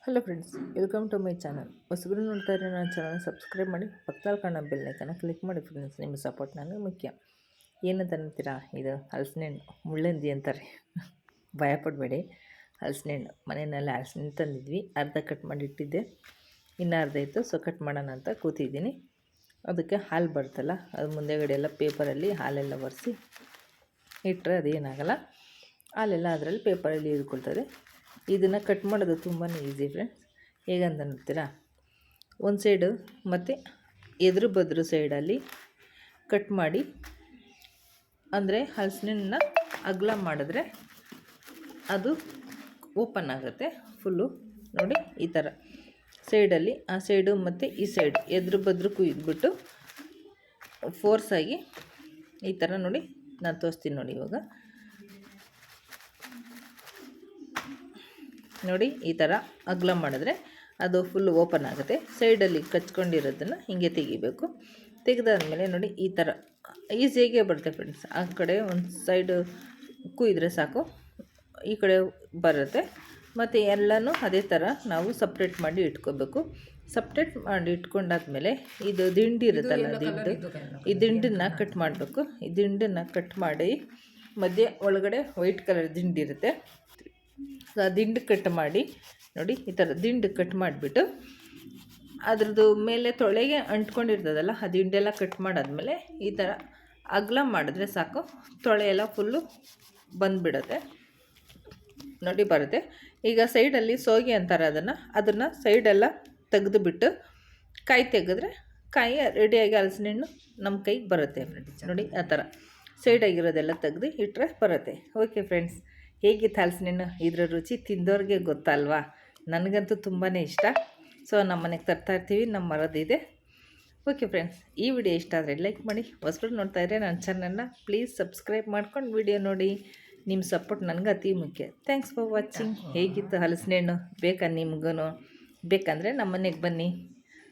Hello friends, welcome to my channel. ಹೊಸಬ್ರು ನೋಡ್ತಾ ಇದ್ರೆ ನನ್ನ ಚಾನಲ್ ಸಬ್ಸ್ಕ್ರೈಬ್ ಮಾಡಿ, ಪಕ್ಕದಲ್ಲಿ ಕಾಣೋ ಬೆಲ್ ಐಕನ್ನ ಕ್ಲಿಕ್ ಮಾಡಿ ಫ್ರೆಂಡ್ಸ್. ನಿಮ್ಮ ಸಪೋರ್ಟ್ ನನಗೆ ಮುಖ್ಯ. ಏನಂತ ಅಂತೀರಾ, ಇದು ಹಲಸಿನ ಹಣ್ಣು ಮುಳ್ಳಂದಿ ಅಂತಾರೆ. ಭಯಪಡಬೇಡಿ. ಹಲಸಿನ ಹಣ್ಣು ಮನೆಯಲ್ಲಿ ಹಲಸಿನ ಹಣ್ಣು ತಂದಿದ್ವಿ, ಅರ್ಧ ಕಟ್ ಮಾಡಿ ಇಟ್ಟಿದ್ದೆ, ಇನ್ನೂ ಅರ್ಧ ಇತ್ತು. ಸೊ ಕಟ್ ಮಾಡೋಣ ಅಂತ ಕೂತಿದ್ದೀನಿ. ಅದಕ್ಕೆ ಹಾಲು ಬರ್ತಲ್ಲ, ಅದು ಮುಂದೆಗಡೆ ಎಲ್ಲ ಪೇಪರಲ್ಲಿ ಹಾಲೆಲ್ಲ ಒರೆಸಿ ಇಟ್ಟರೆ ಅದೇನಾಗಲ್ಲ. ಹಾಲೆಲ್ಲ ಅದರಲ್ಲಿ ಪೇಪರಲ್ಲಿ ಇಳ್ಕೊಳ್ತದೆ. ಇದನ್ನು ಕಟ್ ಮಾಡೋದು ತುಂಬಾ ಈಸಿ ಫ್ರೆಂಡ್ಸ್. ಹೇಗಂತ ನೋಡ್ತೀರಾ, ಒಂದು ಸೈಡು ಮತ್ತು ಎದುರು ಬದ್ರು ಸೈಡಲ್ಲಿ ಕಟ್ ಮಾಡಿ, ಅಂದರೆ ಹಲಸಿನ ಅಗಲ ಮಾಡಿದ್ರೆ ಅದು ಓಪನ್ ಆಗುತ್ತೆ ಫುಲ್ಲು. ನೋಡಿ ಈ ಥರ ಸೈಡಲ್ಲಿ, ಆ ಸೈಡು ಮತ್ತು ಈ ಸೈಡು ಎದುರು ಬದ್ರು ಕುಯ್ದುಬಿಟ್ಟು ಫೋರ್ಸಾಗಿ ಈ ಥರ ನೋಡಿ, ನಾನು ತೋರಿಸ್ತೀನಿ ನೋಡಿ. ಇವಾಗ ನೋಡಿ ಈ ಥರ ಅಗಲ ಮಾಡಿದ್ರೆ ಅದು ಫುಲ್ ಓಪನ್ ಆಗುತ್ತೆ. ಸೈಡಲ್ಲಿ ಕಚ್ಕೊಂಡಿರೋದನ್ನು ಹೀಗೆ ತೆಗಿಬೇಕು. ತೆಗೆದಾದ್ಮೇಲೆ ನೋಡಿ ಈ ಥರ ಈಸಿಯಾಗೇ ಬರುತ್ತೆ ಫ್ರೆಂಡ್ಸ್. ಆ ಕಡೆ ಒಂದು ಸೈಡು ಕುಯ್ದರೆ ಸಾಕು, ಈ ಕಡೆ ಬರುತ್ತೆ. ಮತ್ತು ಎಲ್ಲನೂ ಅದೇ ಥರ ನಾವು ಸಪ್ರೇಟ್ ಮಾಡಿ ಇಟ್ಕೋಬೇಕು. ಸಪ್ರೇಟ್ ಮಾಡಿ ಇಟ್ಕೊಂಡಾದ್ಮೇಲೆ ಇದು ದಿಂಡು ಇರುತ್ತಲ್ಲ, ಈ ದಿಂಡನ್ನು ಕಟ್ ಮಾಡಬೇಕು. ಈ ದಿಂಡನ್ನು ಕಟ್ ಮಾಡಿ ಮಧ್ಯೆ ಒಳಗಡೆ ವೈಟ್ ಕಲರ್ ದಿಂಡು ಇರುತ್ತೆ. ಆ ದಿಂಡು ಕಟ್ ಮಾಡಿ ನೋಡಿ, ಈ ಥರ ದಿಂಡು ಕಟ್ ಮಾಡಿಬಿಟ್ಟು ಅದ್ರದ್ದು ಮೇಲೆ ತೊಳೆಗೆ ಅಂಟ್ಕೊಂಡಿರ್ತದಲ್ಲ, ಆ ದಿಂಡೆಲ್ಲ ಕಟ್ ಮಾಡಾದ್ಮೇಲೆ ಈ ಥರ ಅಗಲ ಮಾಡಿದ್ರೆ ಸಾಕು, ತೊಳೆ ಎಲ್ಲ ಫುಲ್ಲು ಬಂದುಬಿಡುತ್ತೆ. ನೋಡಿ ಬರುತ್ತೆ. ಈಗ ಸೈಡಲ್ಲಿ ಸೋಗೆ ಅಂತಾರೆ ಅದನ್ನು ಸೈಡೆಲ್ಲ ತೆಗೆದುಬಿಟ್ಟು ಕಾಯಿ ತೆಗೆದ್ರೆ ಕಾಯಿ ರೆಡಿಯಾಗಿ ಹಲಸಿನ ಹಣ್ಣು ನಮ್ಮ ಕೈಗೆ ಬರುತ್ತೆ ಫ್ರೆಂಡ್ಸ್. ನೋಡಿ ಆ ಥರ ಸೈಡಾಗಿರೋದೆಲ್ಲ ತೆಗೆದು ಇಟ್ಟರೆ ಬರುತ್ತೆ. ಓಕೆ ಫ್ರೆಂಡ್ಸ್, ಹೇಗಿತ್ತು ಹಲಸಿನ ಹಣ್ಣು? ಇದರ ರುಚಿ ತಿಂದವ್ರಿಗೆ ಗೊತ್ತಲ್ವಾ. ನನಗಂತೂ ತುಂಬಾ ಇಷ್ಟ. ಸೊ ನಮ್ಮ ಮನೆಗೆ ತರ್ತಾಯಿರ್ತೀವಿ, ನಮ್ಮ ಮರದಿದೆ. ಓಕೆ ಫ್ರೆಂಡ್ಸ್, ಈ ವಿಡಿಯೋ ಇಷ್ಟ ಆದರೆ ಲೈಕ್ ಮಾಡಿ. ಹೊಸಬ್ರು ನೋಡ್ತಾ ಇದ್ದರೆ ನನ್ನ ಚಾನಲ್ನ ಪ್ಲೀಸ್ ಸಬ್ಸ್ಕ್ರೈಬ್ ಮಾಡ್ಕೊಂಡು ವಿಡಿಯೋ ನೋಡಿ. ನಿಮ್ಮ ಸಪೋರ್ಟ್ ನನಗೆ ಅತಿ ಮುಖ್ಯ. Thanks for watching. ಹೇಗಿತ್ತು ಹಲಸಿನ ಹಣ್ಣು? ಬೇಕಾ ನಿಮಗೂ? ಬೇಕಂದರೆ ನಮ್ಮ ಮನೆಗೆ ಬನ್ನಿ,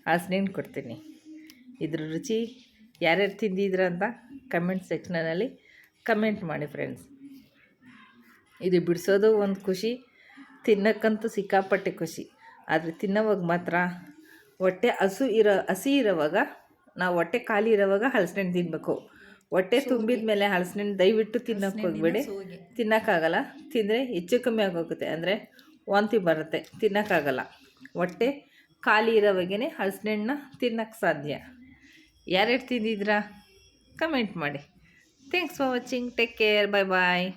ಹಲಸಿನ ಹಣ್ಣು ಕೊಡ್ತೀನಿ. ಇದ್ರ ರುಚಿ ಯಾರ್ಯಾರು ತಿಂದಿದ್ರ ಅಂತ ಕಮೆಂಟ್ ಸೆಕ್ಷನಲ್ಲಿ ಕಮೆಂಟ್ ಮಾಡಿ ಫ್ರೆಂಡ್ಸ್. ಇದು ಬಿಡಿಸೋದು ಒಂದು ಖುಷಿ, ತಿನ್ನೋಕ್ಕಂತೂ ಸಿಕ್ಕಾಪಟ್ಟೆ ಖುಷಿ. ಆದರೆ ತಿನ್ನೋವಾಗ ಮಾತ್ರ ಹೊಟ್ಟೆ ಹಸಿ ಇರೋವಾಗ, ನಾವು ಹೊಟ್ಟೆ ಖಾಲಿ ಇರೋವಾಗ ಹಲಸಿನ ಹಣ್ಣು ತಿನ್ನಬೇಕು. ಹೊಟ್ಟೆ ತುಂಬಿದ ಮೇಲೆ ಹಲಸಿನ ಹಣ್ಣು ದಯವಿಟ್ಟು ತಿನ್ನೋಕ್ಕೆ ಹೋಗಬೇಡಿ. ತಿನ್ನೋಕ್ಕಾಗಲ್ಲ. ತಿಂದರೆ ಹೆಚ್ಚು ಕಮ್ಮಿ ಆಗೋಗುತ್ತೆ, ಅಂದರೆ ವಾಂತಿ ಬರುತ್ತೆ, ತಿನ್ನೋಕ್ಕಾಗಲ್ಲ. ಹೊಟ್ಟೆ ಖಾಲಿ ಇರೋವಾಗೇ ಹಲಸಿನ ಹಣ್ಣನ್ನ ತಿನ್ನೋಕ್ಕೆ ಸಾಧ್ಯ. ಯಾರ್ಯಾರು ತಿಂದಿದ್ರಾ ಕಮೆಂಟ್ ಮಾಡಿ. Thanks for watching. Take care. Bye bye.